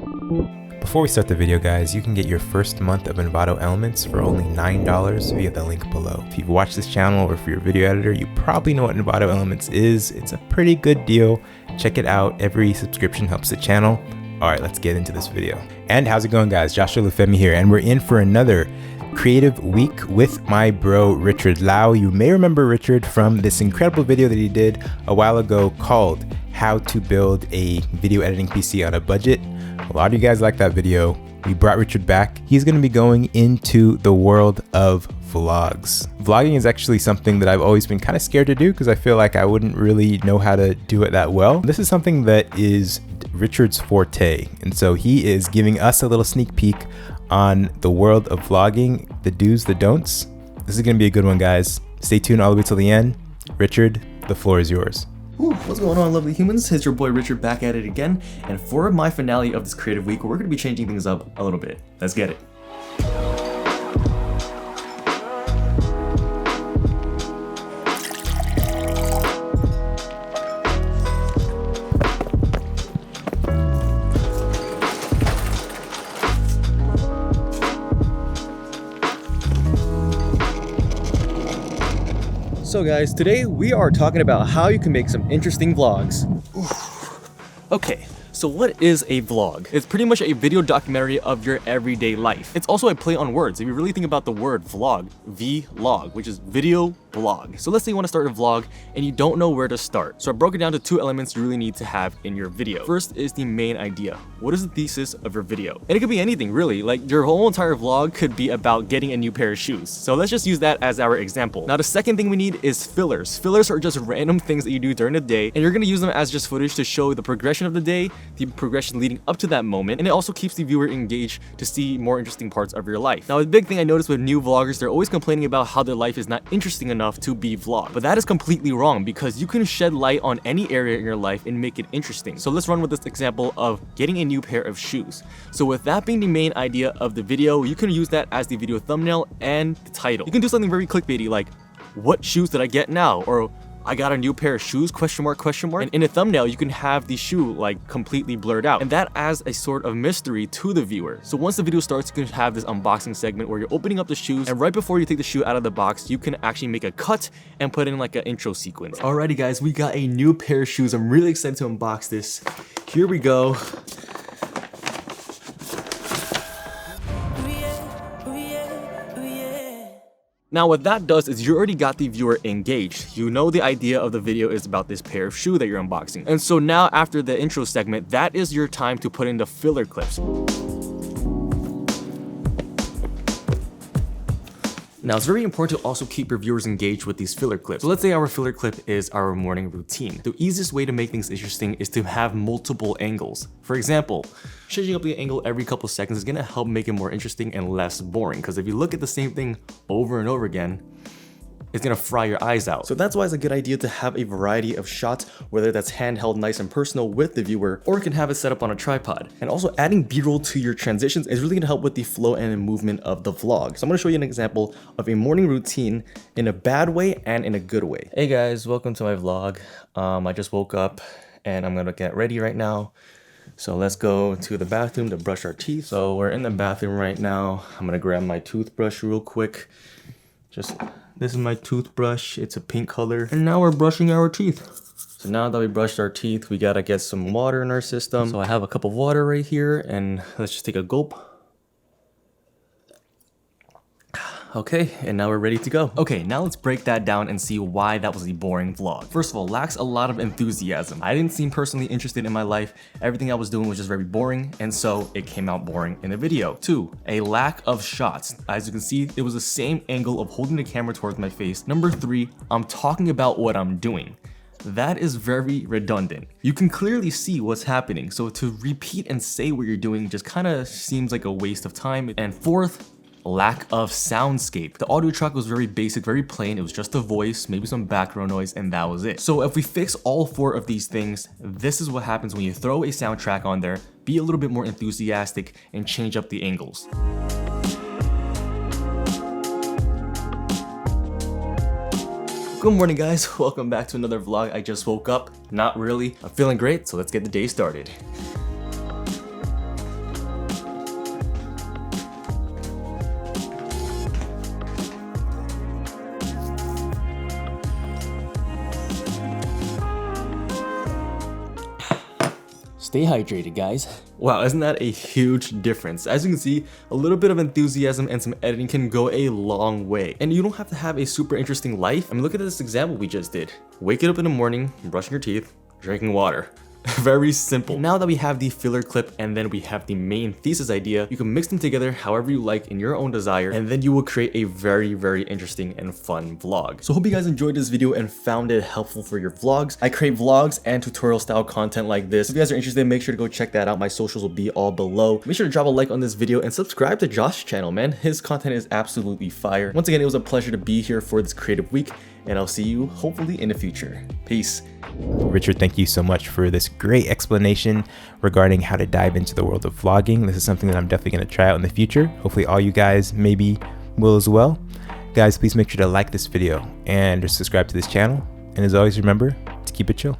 Before we start the video, guys, you can get your first month of Envato Elements for only $9 via the link below. If you've watched this channel or if you're a video editor, you probably know what Envato Elements is. It's a pretty good deal. Check it out. Every subscription helps the channel. All right, let's get into this video. And how's it going, guys? Joshua Lufemi here, and we're in for another creative week with my bro Richard Lau. You may remember Richard from this incredible video that he did a while ago called How to Build a Video Editing PC on a Budget. A lot of you guys liked that video. We brought Richard back. He's going to be going into the world of vlogs. Vlogging is actually something that I've always been kind of scared to do because I feel like I wouldn't really know how to do it that well. This is something that is Richard's forte, and so he is giving us a little sneak peek on the world of vlogging, the do's, the don'ts. This is going to be a good one, guys. Stay tuned all the way till the end. Richard, the floor is yours. Ooh, what's going on, lovely humans? It's your boy Richard back at it again, and for my finale of this creative week, we're going to be changing things up a little bit. Let's get it. So guys, today we are talking about how you can make some interesting vlogs. Okay, so what is a vlog? It's pretty much a video documentary of your everyday life. It's also a play on words. If you really think about the word vlog, vlog, which is video blog. So let's say you want to start a vlog and you don't know where to start. So I broke it down to two elements you really need to have in your video. First is the main idea. What is the thesis of your video? And it could be anything really, like your whole entire vlog could be about getting a new pair of shoes. So let's just use that as our example. Now the second thing we need is fillers. Fillers are just random things that you do during the day, and you're going to use them as just footage to show the progression of the day, the progression leading up to that moment, and it also keeps the viewer engaged to see more interesting parts of your life. Now the big thing I noticed with new vloggers, they're always complaining about how their life is not interesting enough to be vlogged. But that is completely wrong because you can shed light on any area in your life and make it interesting. So let's run with this example of getting a new pair of shoes. So with that being the main idea of the video, you can use that as the video thumbnail and the title. You can do something very clickbaity like, what shoes did I get now? Or I got a new pair of shoes, question mark, question mark. And in a thumbnail, you can have the shoe like completely blurred out. And that adds a sort of mystery to the viewer. So once the video starts, you can have this unboxing segment where you're opening up the shoes, and right before you take the shoe out of the box, you can actually make a cut and put in like an intro sequence. Alrighty guys, we got a new pair of shoes. I'm really excited to unbox this. Here we go. Now what that does is you already got the viewer engaged. You know the idea of the video is about this pair of shoe that you're unboxing. And so now after the intro segment, that is your time to put in the filler clips. Now it's very important to also keep your viewers engaged with these filler clips. So let's say our filler clip is our morning routine. The easiest way to make things interesting is to have multiple angles. For example, changing up the angle every couple seconds is gonna help make it more interesting and less boring. Because if you look at the same thing over and over again, it's gonna fry your eyes out. So that's why it's a good idea to have a variety of shots, whether that's handheld, nice and personal with the viewer, or you can have it set up on a tripod. And also adding B-roll to your transitions is really gonna help with the flow and the movement of the vlog. So I'm gonna show you an example of a morning routine in a bad way and in a good way. Hey guys, welcome to my vlog. I just woke up and I'm gonna get ready right now. So let's go to the bathroom to brush our teeth. So we're in the bathroom right now. I'm gonna grab my toothbrush real quick. This is my toothbrush, it's a pink color. And now we're brushing our teeth. So now that we brushed our teeth, we gotta get some water in our system. So I have a cup of water right here, and let's just take a gulp. Okay, and now we're ready to go. Okay, now let's break that down and see why that was a boring vlog. First of all, lacks a lot of enthusiasm. I didn't seem personally interested in my life. Everything I was doing was just very boring, and so it came out boring in the video. 2, a lack of shots. As you can see, it was the same angle of holding the camera towards my face. Number 3, I'm talking about what I'm doing. That is very redundant. You can clearly see what's happening, so to repeat and say what you're doing just kind of seems like a waste of time. And 4th, lack of soundscape. The audio track was very basic, very plain. It was just a voice, maybe some background noise, and that was it. So if we fix all 4 of these things, this is what happens when you throw a soundtrack on there, be a little bit more enthusiastic, and change up the angles. Good morning guys, welcome back to another vlog. I just woke up, not really. I'm feeling great, so let's get the day started. Stay hydrated, guys. Wow, isn't that a huge difference? As you can see, a little bit of enthusiasm and some editing can go a long way. And you don't have to have a super interesting life. I mean, look at this example we just did. Waking up in the morning, brushing your teeth, drinking water. Very simple. Now that we have the filler clip and then we have the main thesis idea, you can mix them together however you like in your own desire, and then you will create a very interesting and fun vlog. So hope you guys enjoyed this video and found it helpful for your vlogs. I create vlogs and tutorial style content like this. If you guys are interested, make sure to go check that out. My socials will be all below. Make sure to drop a like on this video and subscribe to Josh's channel, man. His content is absolutely fire. Once again, it was a pleasure to be here for this creative week, and I'll see you hopefully in the future. Peace. Richard, thank you so much for this great explanation regarding how to dive into the world of vlogging. This is something that I'm definitely going to try out in the future. Hopefully all you guys maybe will as well. Guys, please make sure to like this video and subscribe to this channel. And as always, remember to keep it chill.